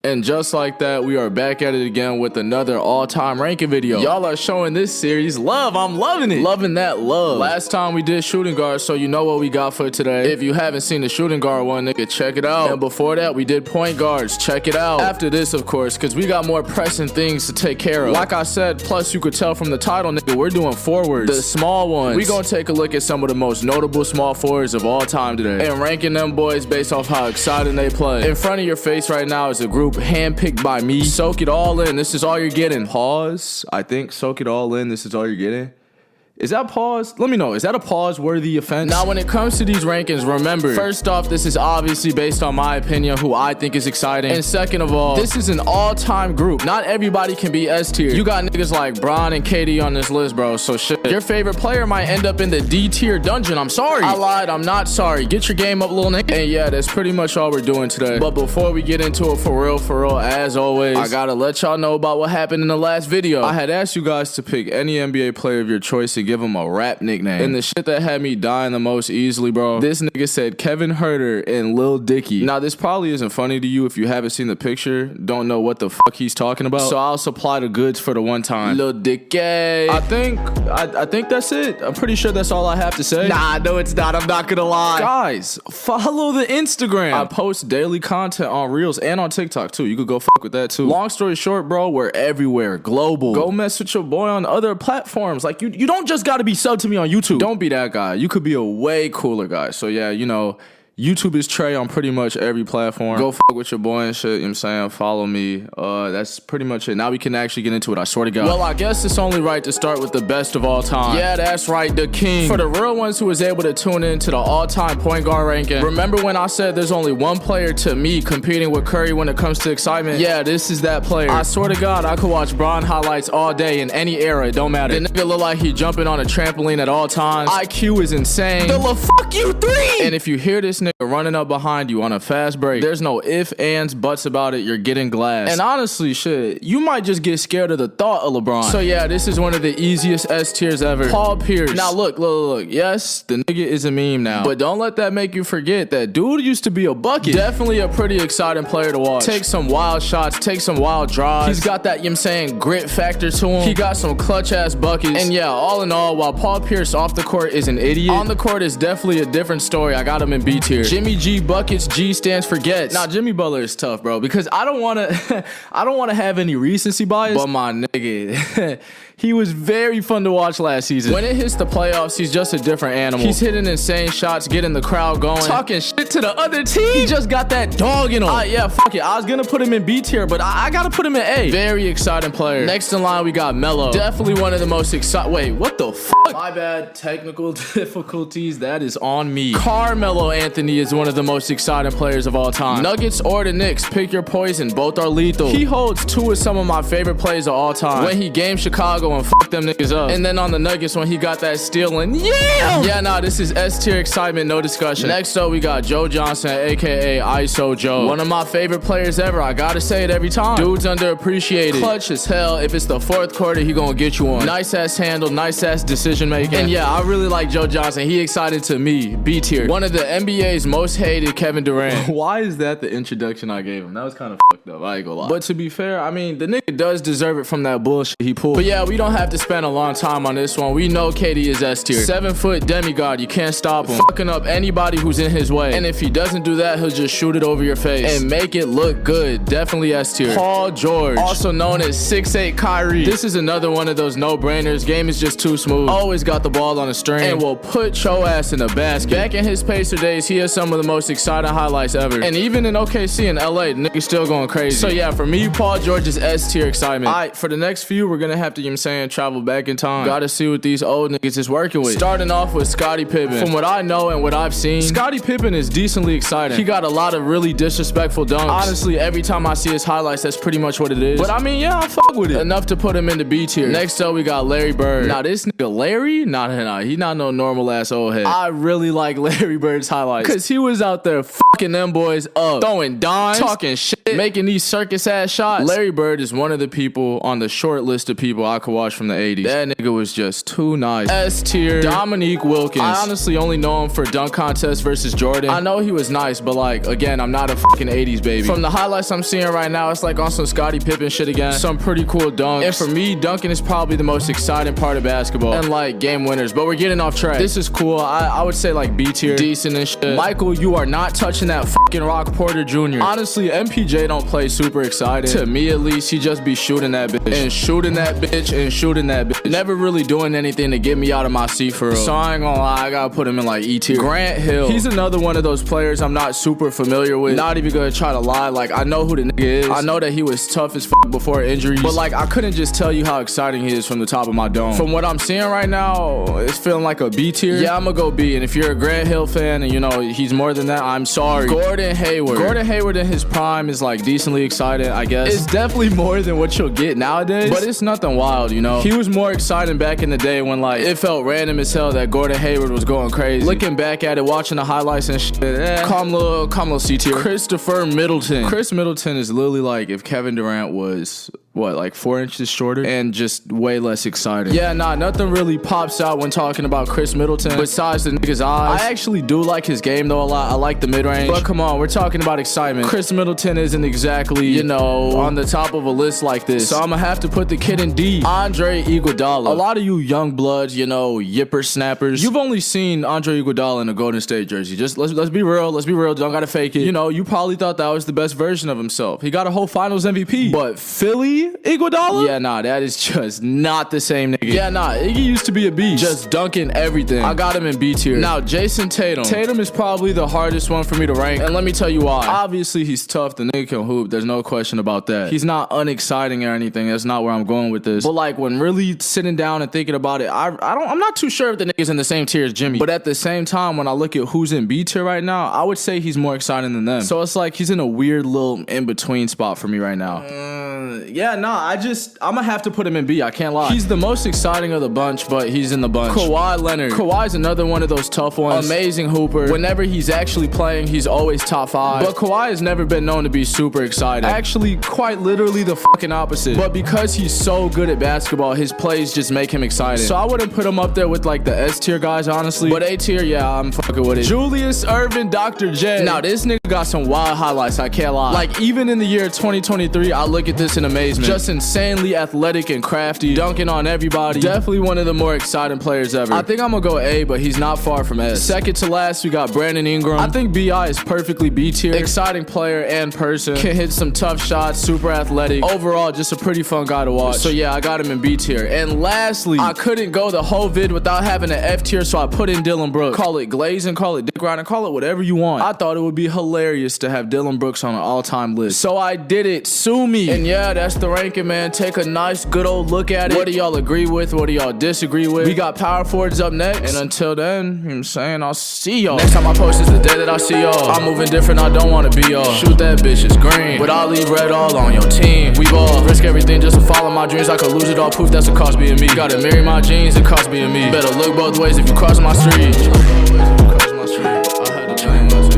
And just like that, we are back at it again with another all-time ranking video. Y'all are showing this series love. I'm loving it. Loving that love. Last time we did shooting guards, so you know what we got for today. If you haven't seen the shooting guard one, nigga, check it out. And before that, we did point guards. Check it out. After this, of course, because we got more pressing things to take care of. Like I said, plus you could tell from the title, nigga, we're doing forwards. The small ones. We gonna take a look at some of the most notable small forwards of all time today. And ranking them boys based off how exciting they play. In front of your face right now is a group handpicked by me. Soak it all in. This is all you're getting. Pause. I think soak it all in. This is all you're getting. Is that pause? Let me know. Is that a pause-worthy offense? Now, when it comes to these rankings, remember, first off, this is obviously based on my opinion, who I think is exciting. And second of all, this is an all-time group. Not everybody can be S tier. You got niggas like Bron and KD on this list, bro. So shit. Your favorite player might end up in the D tier dungeon. I'm sorry. I lied. I'm not sorry. Get your game up, little nigga. And yeah, that's pretty much all we're doing today. But before we get into it for real, as always, I gotta let y'all know about what happened in the last video. I had asked you guys to pick any NBA player of your choice and give him a rap nickname. And the shit that had me dying the most easily, bro, this nigga said Kevin Huerter and Lil Dicky. Now, this probably isn't funny to you if you haven't seen the picture, don't know what the fuck he's talking about, so I'll supply the goods for the one time. Lil Dicky. I think that's it. I'm pretty sure that's all I have to say. Nah, no it's not. I'm not gonna lie. Guys, follow the Instagram. I post daily content on Reels and on TikTok too. You could go fuck with that too. Long story short, bro, we're everywhere. Global. Go mess with your boy on other platforms. Like, you don't just gotta be sub to me on YouTube. Don't be that guy. You could be a way cooler guy. So yeah, you know, YouTube is Treyyy on pretty much every platform. Go fuck with your boy and shit, you know what I'm saying? Follow me. That's pretty much it. Now we can actually get into it, I swear to God. Well, I guess it's only right to start with the best of all time. Yeah, that's right, the king. For the real ones who was able to tune in to the all-time point guard ranking, remember when I said there's only one player to me competing with Curry when it comes to excitement? Yeah, this is that player. I swear to God, I could watch Bron highlights all day in any era, it don't matter. The nigga look like he jumping on a trampoline at all times. IQ is insane. The fuck you 3! And if you hear this nigga running up behind you on a fast break, there's no ifs, ands, buts about it. You're getting glass. And honestly, shit, you might just get scared of the thought of LeBron. So yeah, this is one of the easiest S tiers ever. Paul Pierce. Now look. Yes, the nigga is a meme now, but don't let that make you forget that dude used to be a bucket. Definitely a pretty exciting player to watch. Take some wild shots, take some wild drives. He's got that, you know what I'm saying, grit factor to him. He got some clutch ass buckets. And yeah, all in all, while Paul Pierce off the court is an idiot, on the court is definitely a different story. I got him in B tier. Jimmy G buckets, G stands for gets. Now Jimmy Butler is tough, bro, because I don't want to have any recency bias, but my nigga, he was very fun to watch last season. When it hits the playoffs, he's just a different animal. He's hitting insane shots, getting the crowd going, talking shit to the other team. He just got that dog in him. Yeah, fuck it. I was gonna put him in B tier, but I gotta put him in A. Very exciting player. Next in line, we got Melo. Definitely one of the most exciting. Wait, what the fuck? My bad. Technical difficulties. That is on me. Carmelo Anthony is one of the most exciting players of all time. Nuggets or the Knicks, pick your poison. Both are lethal. He holds two of some of my favorite plays of all time. When he gamed Chicago and fucked them niggas up. And then on the Nuggets when he got that steal and yeah, nah, this is S tier excitement, no discussion. Next up, we got Joe Johnson, aka ISO Joe. One of my favorite players ever. I gotta say it every time. Dude's underappreciated. Clutch as hell. If it's the fourth quarter, he gonna get you on. Nice ass handle, nice ass decision making. And yeah, I really like Joe Johnson. He excited to me. B tier. One of the NBA's most hated Kevin Durant. Why is that the introduction I gave him? That was kind of fucked up. I ain't gonna lie. But to be fair, I mean, the nigga does deserve it from that bullshit he pulled. But yeah, we don't have to spend a long time on this one. We know KD is S tier. 7-foot demigod. You can't stop him. Fucking up anybody who's in his way. And if he doesn't do that, he'll just shoot it over your face and make it look good. Definitely S tier. Paul George, also known as 6'8" Kyrie. This is another one of those no-brainers. Game is just too smooth. Always got the ball on a string and will put your ass in the basket. Back in his Pacer days, he has some of the most exciting highlights ever. And even in OKC and LA, the nigga's still going crazy. So yeah, for me, Paul George is S tier excitement. Alright, for the next few, we're gonna have to, you know what I'm saying, travel back in time. Gotta see what these old niggas is working with. Starting off with Scottie Pippen. From what I know and what I've seen, Scottie Pippen is decently exciting. He got a lot of really disrespectful dunks. Honestly, every time I see his highlights, that's pretty much what it is. But I mean, yeah, I fuck with it. Enough to put him in the B tier. Next up, we got Larry Bird. Now this nigga Larry, nah, he not no normal ass old head. I really like like Larry Bird's highlights, because he was out there fucking them boys up, throwing dimes, talking shit, making these circus ass shots. Larry Bird is one of the people on the short list of people I could watch from the 80s. That nigga was just too nice. S tier, Dominique Wilkins. I honestly only know him for dunk contest versus Jordan. I know he was nice, but like, again, I'm not a fucking 80s baby. From the highlights I'm seeing right now, it's like on some Scottie Pippen shit again. Some pretty cool dunks. And for me, dunking is probably the most exciting part of basketball, and like game winners. But we're getting off track. This is cool. I would say like B tier, decent and shit. Michael, you are not touching that fucking Rock Porter Jr. Honestly, MPJ don't play super exciting. To me at least, he just be shooting that bitch and shooting that bitch and shooting that bitch. Never really doing anything to get me out of my seat for real. So I ain't gonna lie, I gotta put him in like E tier. Grant Hill, he's another one of those players I'm not super familiar with. Not even gonna try to lie. Like, I know who the nigga is. I know that he was tough as fuck before injuries, but like, I couldn't just tell you how exciting he is from the top of my dome. From what I'm seeing right now, it's feeling like a B tier. Yeah, I'm gonna go B. And if you're a Grant Hill fan and you know he's more than that, I'm sorry. Gordon Hayward. Gordon Hayward in his prime is like decently exciting, I guess. It's definitely more than what you'll get nowadays, but it's nothing wild, you know? He was more exciting back in the day when like it felt random as hell that Gordon Hayward was going crazy. Looking back at it, watching the highlights and shit, calm little C tier. Christopher Middleton. Chris Middleton is literally like if Kevin Durant was what, like 4 inches shorter and just way less exciting. Yeah, nah, nothing really pops out when talking about Chris Middleton besides the nigga's eyes. I actually do like his game though a lot. I like the mid-range, but come on, we're talking about excitement. Chris Middleton isn't exactly, you know, on the top of a list like this, so I'm gonna have to put the kid in D. Andre Iguodala. A lot of you young bloods, you know, yipper snappers, you've only seen Andre Iguodala in a Golden State jersey. Just let's be real, don't gotta fake it. You know, you probably thought that was the best version of himself. He got a whole finals MVP, but Philly Iguodala? Yeah, nah, that is just not the same nigga. Yeah, nah, Iggy used to be a beast, just dunking everything. I got him in B tier. Now, Jason Tatum. Tatum is probably the hardest one for me to rank, and let me tell you why. Obviously, he's tough. The nigga can hoop. There's no question about that. He's not unexciting or anything. That's not where I'm going with this. But like, when really sitting down and thinking about it, I'm not too sure if the nigga's in the same tier as Jimmy. But at the same time, when I look at who's in B tier right now, I would say he's more exciting than them. So it's like he's in a weird little in-between spot for me right now. Yeah, nah, I'm gonna have to put him in B. I can't lie. He's the most exciting of the bunch, but he's in the bunch. Kawhi Leonard. Kawhi's another one of those tough ones. Amazing hooper. Whenever he's actually playing, he's always top 5. But Kawhi has never been known to be super exciting. Actually, quite literally the fucking opposite. But because he's so good at basketball, his plays just make him exciting. So I wouldn't put him up there with like the S tier guys, honestly. But A tier, yeah, I'm fucking with it. Julius Erving, Dr. J. Now, this nigga got some wild highlights, I can't lie. Like, even in the year 2023, I look at this in amazement. Just insanely athletic and crafty, dunking on everybody. Definitely one of the more exciting players ever. I think I'm gonna go A, but he's not far from S. Second to last, we got Brandon Ingram. I think BI is perfectly B tier. Exciting player and person. Can hit some tough shots, super athletic. Overall, just a pretty fun guy to watch. So yeah, I got him in B tier. And lastly, I couldn't go the whole vid without having an F tier, so I put in Dylan Brooks. Call it glazing, call it dick riding, call it whatever you want. I thought it would be hilarious to have Dylan Brooks on an all-time list. So I did it. Sue me. And yeah, that's the ranking, man. Take a nice, good old look at it. What do y'all agree with? What do y'all disagree with? We got power forwards up next. And until then, you know what I'm saying, I'll see y'all. Next time I post is the day that I see y'all. I'm moving different, I don't wanna be y'all. Shoot that bitch, it's green. But I'll leave red all on your team. We ball. Risk everything just to follow my dreams. I could lose it all, poof, that's a cost being me. Gotta marry my jeans, it cost being me. Better look both ways if you cross my street. I had to change my